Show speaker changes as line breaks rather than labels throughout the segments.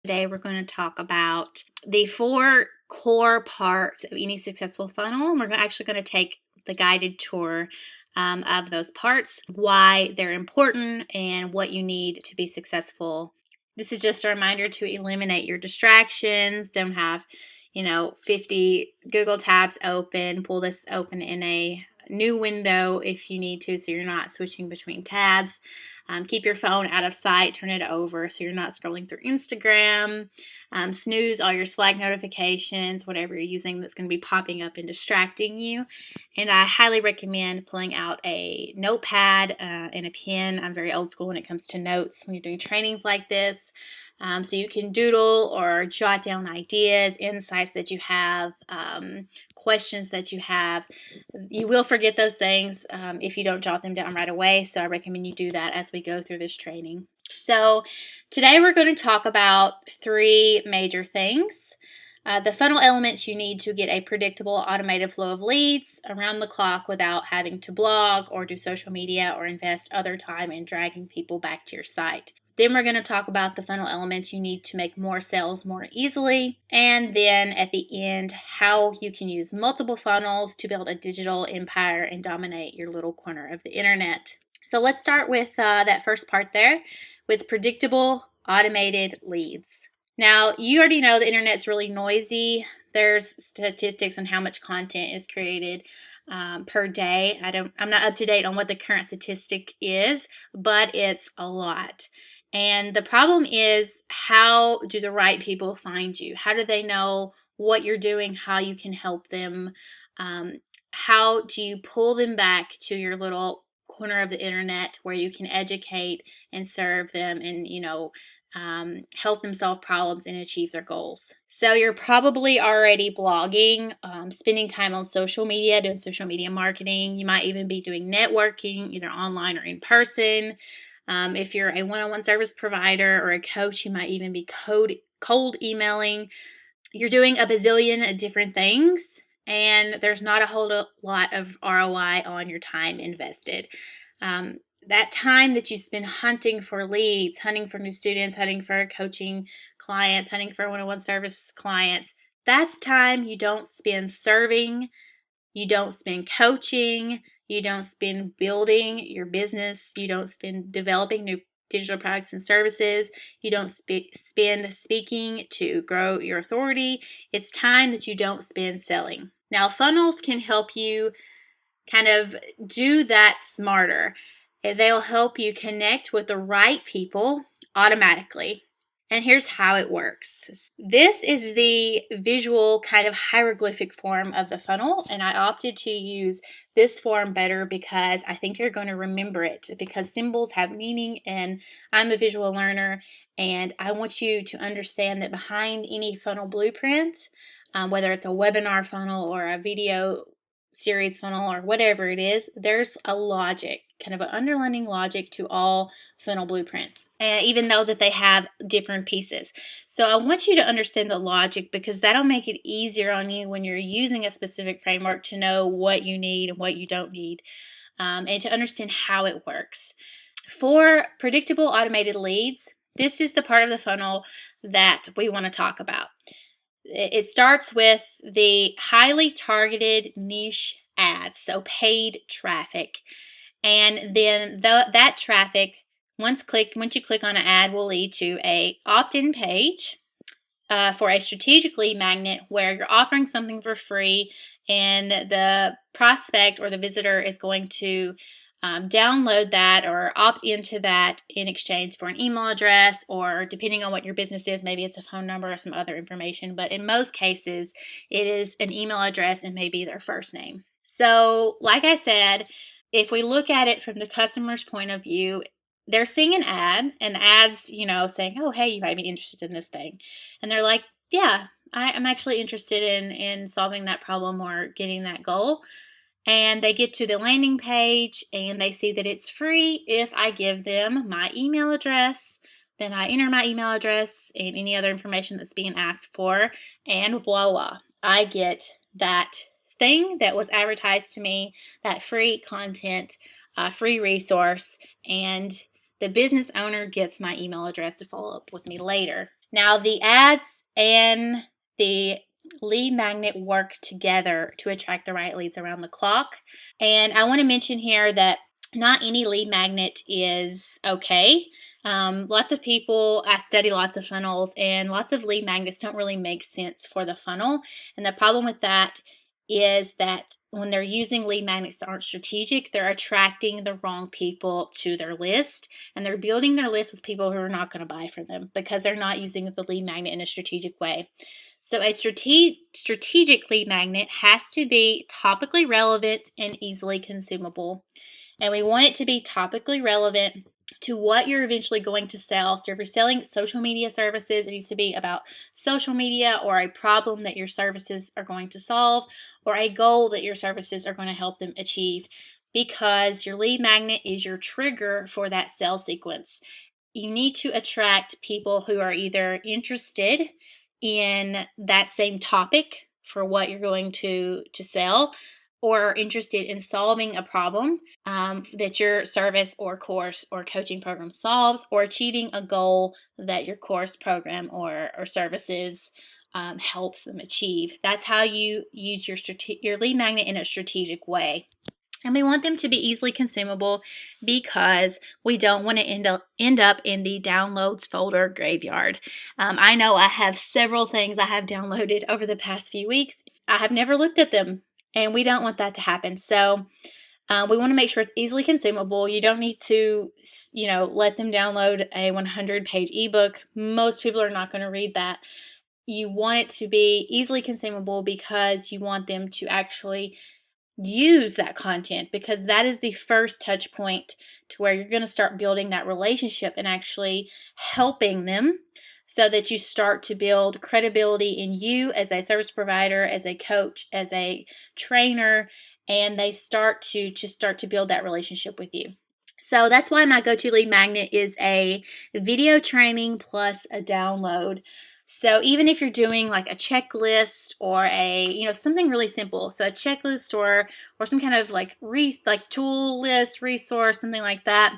Today we're going to talk about the 4 core parts of any successful funnel, and we're actually going to take the guided tour of those parts, why they're important, and what you need to be successful. This is just a reminder to eliminate your distractions. Don't have 50 Google tabs open. Pull this open in a new window if you need to, so you're not switching between tabs. Keep your phone out of sight. Turn it over so you're not scrolling through Instagram. Snooze all your Slack notifications, whatever you're using that's going to be popping up and distracting you. And I highly recommend pulling out a notepad and a pen. I'm very old school when it comes to notes when you're doing trainings like this. So you can doodle or jot down ideas, insights that you have, questions that you have. You will forget those things if you don't jot them down right away, so I recommend you do that as we go through this training. So today we're going to talk about 3 major things. The funnel elements you need to get a predictable automated flow of leads around the clock without having to blog or do social media or invest other time in dragging people back to your site. Then we're going to talk about the funnel elements you need to make more sales more easily. And then at the end, how you can use multiple funnels to build a digital empire and dominate your little corner of the internet. So let's start with that first part there with predictable automated leads. Now, you already know the internet's really noisy. There's statistics on how much content is created per day. I'm not up to date on what the current statistic is, but it's a lot. And the problem is, how do the right people find you? How do they know what you're doing, how you can help them? How do you pull them back to your little corner of the internet where you can educate and serve them and, help them solve problems and achieve their goals? So you're probably already blogging, spending time on social media, doing social media marketing. You might even be doing networking, either online or in person. If you're a one-on-one service provider or a coach, you might even be cold emailing. You're doing a bazillion different things, and there's not a whole lot of ROI on your time invested. That time that you spend hunting for leads, hunting for new students, hunting for coaching clients, hunting for one-on-one service clients, that's time you don't spend serving, you don't spend coaching, you don't spend building your business, you don't spend developing new digital products and services, you don't spend speaking to grow your authority. It's time that you don't spend selling. Now, funnels can help you kind of do that smarter. They'll help you connect with the right people automatically. And here's how it works. This is the visual kind of hieroglyphic form of the funnel, and I opted to use this form better because I think you're going to remember it, because symbols have meaning, and I'm a visual learner, and I want you to understand that behind any funnel blueprint, whether it's a webinar funnel or a video series funnel or whatever it is, there's a logic, kind of an underlying logic to all funnel blueprints, and even though that they have different pieces. So I want you to understand the logic, because that'll make it easier on you when you're using a specific framework to know what you need and what you don't need, and to understand how it works. For predictable automated leads, this is the part of the funnel that we want to talk about. It starts with the highly targeted niche ads, so paid traffic. And then that traffic, once you click on an ad, will lead to a opt-in page for a strategic lead magnet where you're offering something for free, and the prospect or the visitor is going to download that or opt into that in exchange for an email address, or depending on what your business is, maybe it's a phone number or some other information, but in most cases it is an email address and maybe their first name. So like I said, if we look at it from the customer's point of view, they're seeing an ad, and the ad's, saying, oh, hey, you might be interested in this thing. And they're like, yeah, I'm actually interested in solving that problem or getting that goal. And they get to the landing page and they see that it's free if I give them my email address. Then I enter my email address and any other information that's being asked for, and voila, I get that thing that was advertised to me, that free content, free resource, and the business owner gets my email address to follow up with me later. Now, the ads and the lead magnet work together to attract the right leads around the clock. And I want to mention here that not any lead magnet is okay. Lots of people, I study lots of funnels, and lots of lead magnets don't really make sense for the funnel. And the problem with that is that when they're using lead magnets that aren't strategic, they're attracting the wrong people to their list, and they're building their list with people who are not going to buy from them because they're not using the lead magnet in a strategic way. So a strategic lead magnet has to be topically relevant and easily consumable. And we want it to be topically relevant to what you're eventually going to sell. So if you're selling social media services, it needs to be about social media or a problem that your services are going to solve or a goal that your services are going to help them achieve, because your lead magnet is your trigger for that sales sequence. You need to attract people who are either interested in that same topic for what you're going to sell, or interested in solving a problem that your service or course or coaching program solves, or achieving a goal that your course, program, or services helps them achieve. That's how you use your lead magnet in a strategic way. And we want them to be easily consumable because we don't want to end up in the downloads folder graveyard. I know I have several things I have downloaded over the past few weeks. I have never looked at them, and we don't want that to happen. So we want to make sure it's easily consumable. You don't need to, let them download a 100-page ebook. Most people are not going to read that. You want it to be easily consumable because you want them to actually use that content, because that is the first touch point to where you're going to start building that relationship and actually helping them, so that you start to build credibility in you as a service provider, as a coach, as a trainer, and they start to build that relationship with you. So that's why my go-to lead magnet is a video training plus a download. So even if you're doing like a checklist or something really simple, so a checklist or some kind of like tool list, resource, something like that,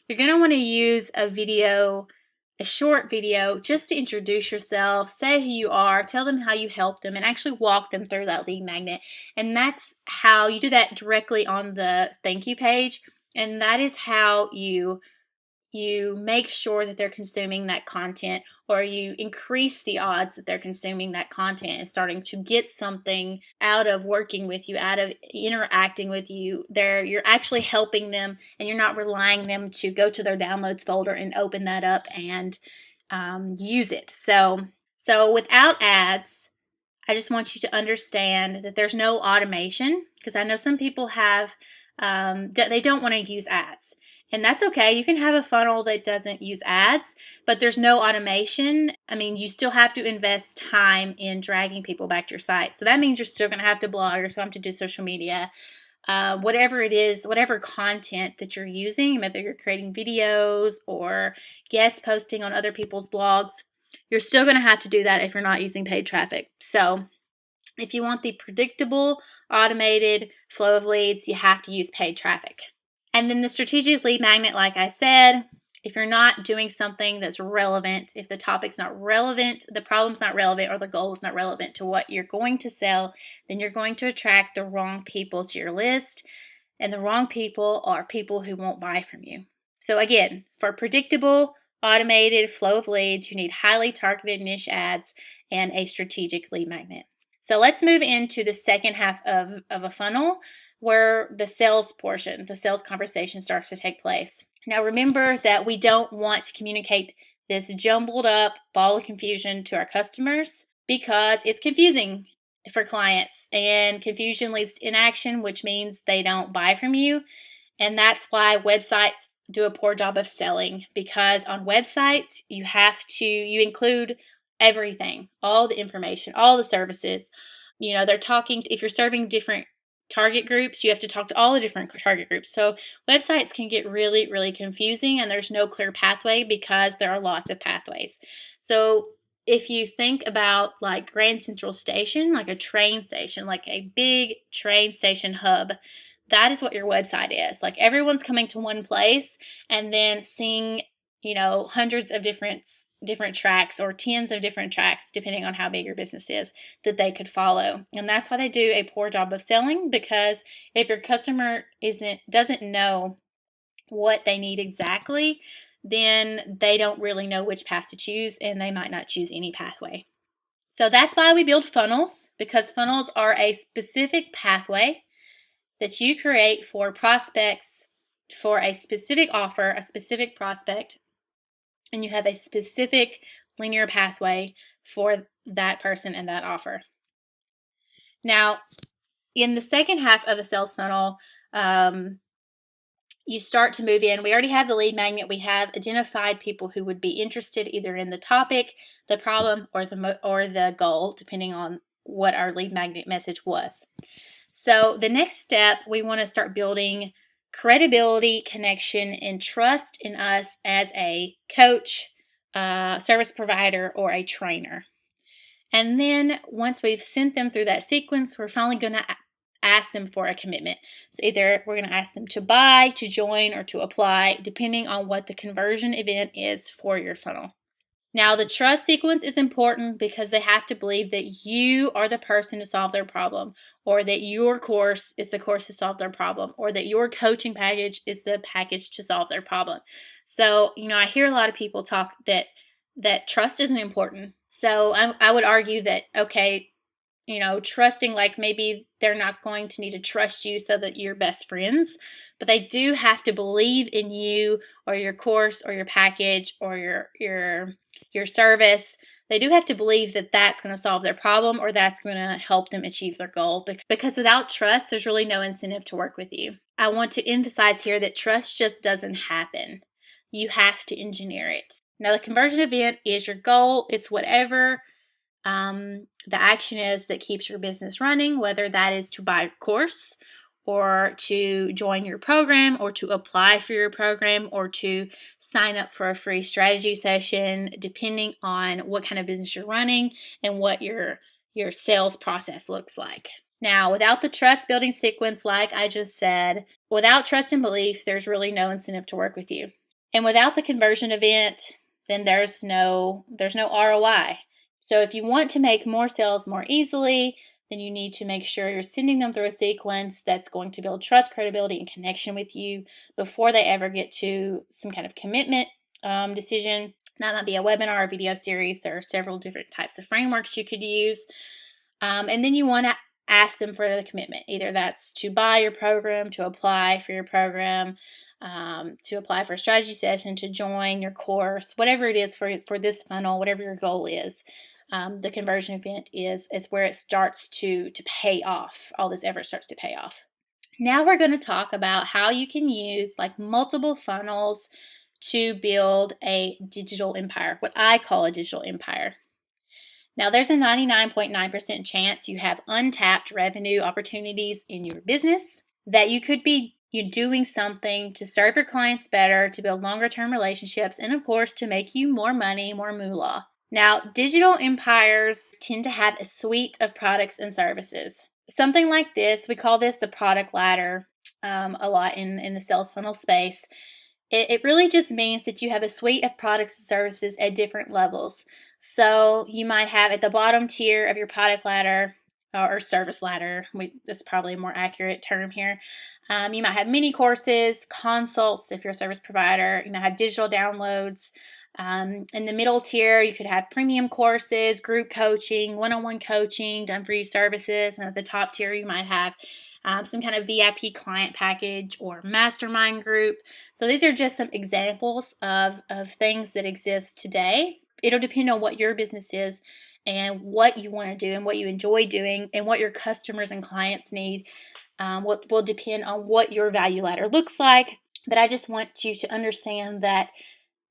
you're going to want to use a short video just to introduce yourself, say who you are, tell them how you help them, and actually walk them through that lead magnet. And that's how you do that directly on the thank you page. And that is how you make sure that they're consuming that content, or you increase the odds that they're consuming that content and starting to get something out of working with you, out of interacting with you. You're actually helping them, and you're not relying them to go to their downloads folder and open that up and use it. So without ads, I just want you to understand that there's no automation, because I know some people they don't want to use ads. And that's okay. You can have a funnel that doesn't use ads, but there's no automation. I mean, you still have to invest time in dragging people back to your site. So that means you're still going to have to blog, or still have to do social media, whatever it is, whatever content that you're using, whether you're creating videos or guest posting on other people's blogs, you're still going to have to do that if you're not using paid traffic. So if you want the predictable, automated flow of leads, you have to use paid traffic. And then the strategic lead magnet, like I said, if you're not doing something that's relevant, if the topic's not relevant, the problem's not relevant, or the goal is not relevant to what you're going to sell, then you're going to attract the wrong people to your list. And the wrong people are people who won't buy from you. So again, for predictable, automated flow of leads, you need highly targeted niche ads and a strategic lead magnet. So let's move into the second half of a funnel, where the sales portion, the sales conversation starts to take place. Now remember that we don't want to communicate this jumbled up ball of confusion to our customers, because it's confusing for clients, and confusion leads to inaction, which means they don't buy from you. And that's why websites do a poor job of selling, because on websites you include everything, all the information, all the services. If you're serving different target groups, you have to talk to all the different target groups. So websites can get really, really confusing, and there's no clear pathway because there are lots of pathways. So if you think about like Grand Central Station, like a train station, like a big train station hub, that is what your website is. Like everyone's coming to one place and then seeing, hundreds of different different tracks or tens of different tracks, depending on how big your business is, that they could follow. And that's why they do a poor job of selling, because if your customer doesn't know what they need exactly, then they don't really know which path to choose, and they might not choose any pathway. So that's why we build funnels, because funnels are a specific pathway that you create for prospects for a specific offer, a specific prospect, and you have a specific linear pathway for that person and that offer. Now, in the second half of the sales funnel, you start to move in. We already have the lead magnet. We have identified people who would be interested either in the topic, the problem, or the goal, depending on what our lead magnet message was. So the next step, we want to start building credibility, connection, and trust in us as a coach, service provider, or a trainer. And then once we've sent them through that sequence, we're finally going to ask them for a commitment. So either we're going to ask them to buy, to join, or to apply, depending on what the conversion event is for your funnel. Now, the trust sequence is important because they have to believe that you are the person to solve their problem, or that your course is the course to solve their problem, or that your coaching package is the package to solve their problem. So, I hear a lot of people talk that trust isn't important. So I would argue that, okay, trusting, like maybe they're not going to need to trust you so that you're best friends, but they do have to believe in you or your course or your package or your service. They do have to believe that that's going to solve their problem or that's going to help them achieve their goal, because without trust, there's really no incentive to work with you. I want to emphasize here that trust just doesn't happen. You have to engineer it. Now, the conversion event is your goal. It's whatever the action is that keeps your business running, whether that is to buy a course or to join your program or to apply for your program or to sign up for a free strategy session, depending on what kind of business you're running and what your sales process looks like. Now, without the trust building sequence, like I just said, without trust and belief, there's really no incentive to work with you. And without the conversion event, then there's no ROI. So if you want to make more sales more easily, then you need to make sure you're sending them through a sequence that's going to build trust, credibility, and connection with you before they ever get to some kind of commitment decision. That might be a webinar or video series. There are several different types of frameworks you could use. And then you want to ask them for the commitment. Either that's to buy your program, to apply for your program, to apply for a strategy session, to join your course, whatever it is for this funnel, whatever your goal is. The conversion event is where it starts to pay off. All this effort starts to pay off. Now we're going to talk about how you can use like multiple funnels to build a digital empire, what I call a digital empire. Now, there's a 99.9% chance you have untapped revenue opportunities in your business, that you could be doing something to serve your clients better, to build longer-term relationships, and of course, to make you more money, more moolah. Now, digital empires tend to have a suite of products and services. Something like this, we call this the product ladder a lot in the sales funnel space. It really just means that you have a suite of products and services at different levels. So you might have at the bottom tier of your product ladder or service ladder, that's probably a more accurate term here. You might have mini courses, consults if you're a service provider. You might have digital downloads. In the middle tier, you could have premium courses, group coaching, one-on-one coaching, done for you services. And at the top tier, you might have some kind of VIP client package or mastermind group. So these are just some examples of things that exist today. It'll depend on what your business is and what you want to do and what you enjoy doing and what your customers and clients need. What will depend on what your value ladder looks like. But I just want you to understand that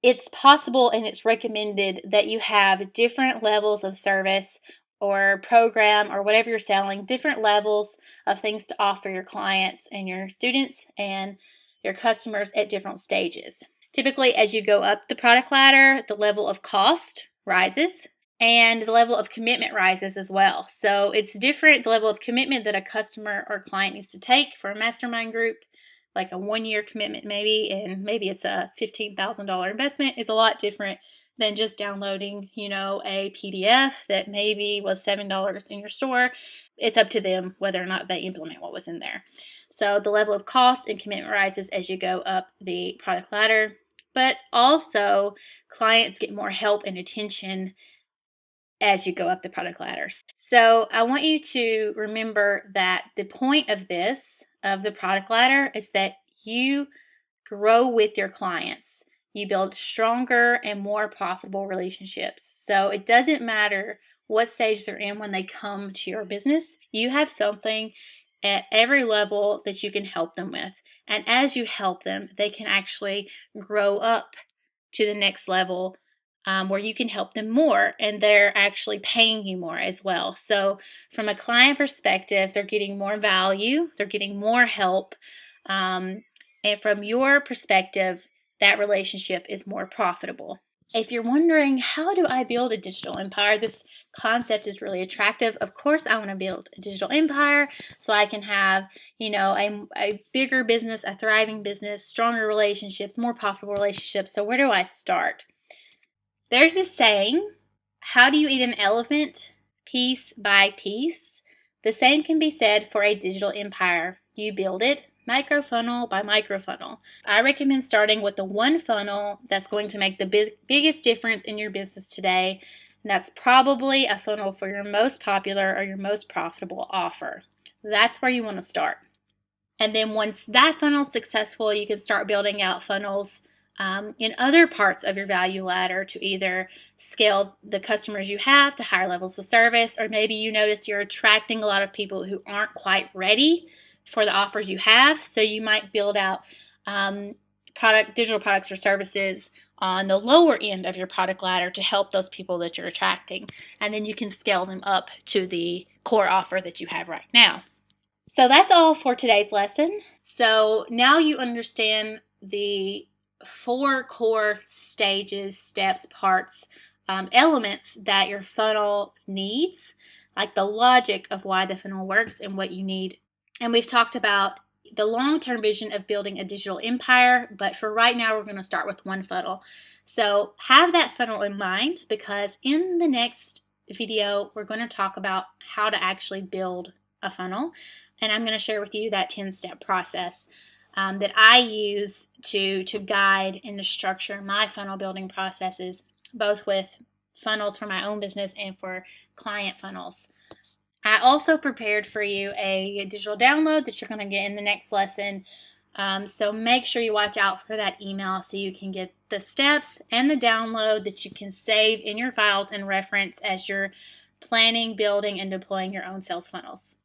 it's possible and it's recommended that you have different levels of service or program or whatever you're selling, different levels of things to offer your clients and your students and your customers at different stages. Typically, as you go up the product ladder, the level of cost rises and the level of commitment rises as well. So it's different. The level of commitment that a customer or client needs to take for a mastermind group, like a 1-year commitment maybe, and maybe it's a $15,000 investment, is a lot different than just downloading, a PDF that maybe was $7 in your store. It's up to them whether or not they implement what was in there. So the level of cost and commitment rises as you go up the product ladder, but also clients get more help and attention as you go up the product ladders. So I want you to remember that the point of the product ladder, is that you grow with your clients. You build stronger and more profitable relationships. So it doesn't matter what stage they're in when they come to your business. You have something at every level that you can help them with. And as you help them, they can actually grow up to the next level, where you can help them more, and they're actually paying you more as well. So from a client perspective, they're getting more value, they're getting more help, and from your perspective, that relationship is more profitable. If you're wondering, how do I build a digital empire? This concept is really attractive. Of course, I want to build a digital empire so I can have, a bigger business, a thriving business, stronger relationships, more profitable relationships. So where do I start? There's this saying, how do you eat an elephant? Piece by piece. The same can be said for a digital empire. You build it micro funnel by micro funnel. I recommend starting with the one funnel that's going to make the biggest difference in your business today. And that's probably a funnel for your most popular or your most profitable offer. That's where you want to start. And then once that funnel is successful, you can start building out funnels in other parts of your value ladder to either scale the customers you have to higher levels of service, or maybe you notice you're attracting a lot of people who aren't quite ready for the offers you have. So you might build out digital products or services on the lower end of your product ladder to help those people that you're attracting. And then you can scale them up to the core offer that you have right now. So that's all for today's lesson. So now you understand the 4 core stages, steps, parts, elements that your funnel needs, like the logic of why the funnel works and what you need. And we've talked about the long-term vision of building a digital empire, but for right now, we're going to start with one funnel. So have that funnel in mind, because in the next video, we're going to talk about how to actually build a funnel. And I'm going to share with you that 10-step process that I use to guide and to structure my funnel building processes, both with funnels for my own business and for client funnels. I also prepared for you a digital download that you're going to get in the next lesson. So make sure you watch out for that email so you can get the steps and the download that you can save in your files and reference as you're planning, building, and deploying your own sales funnels.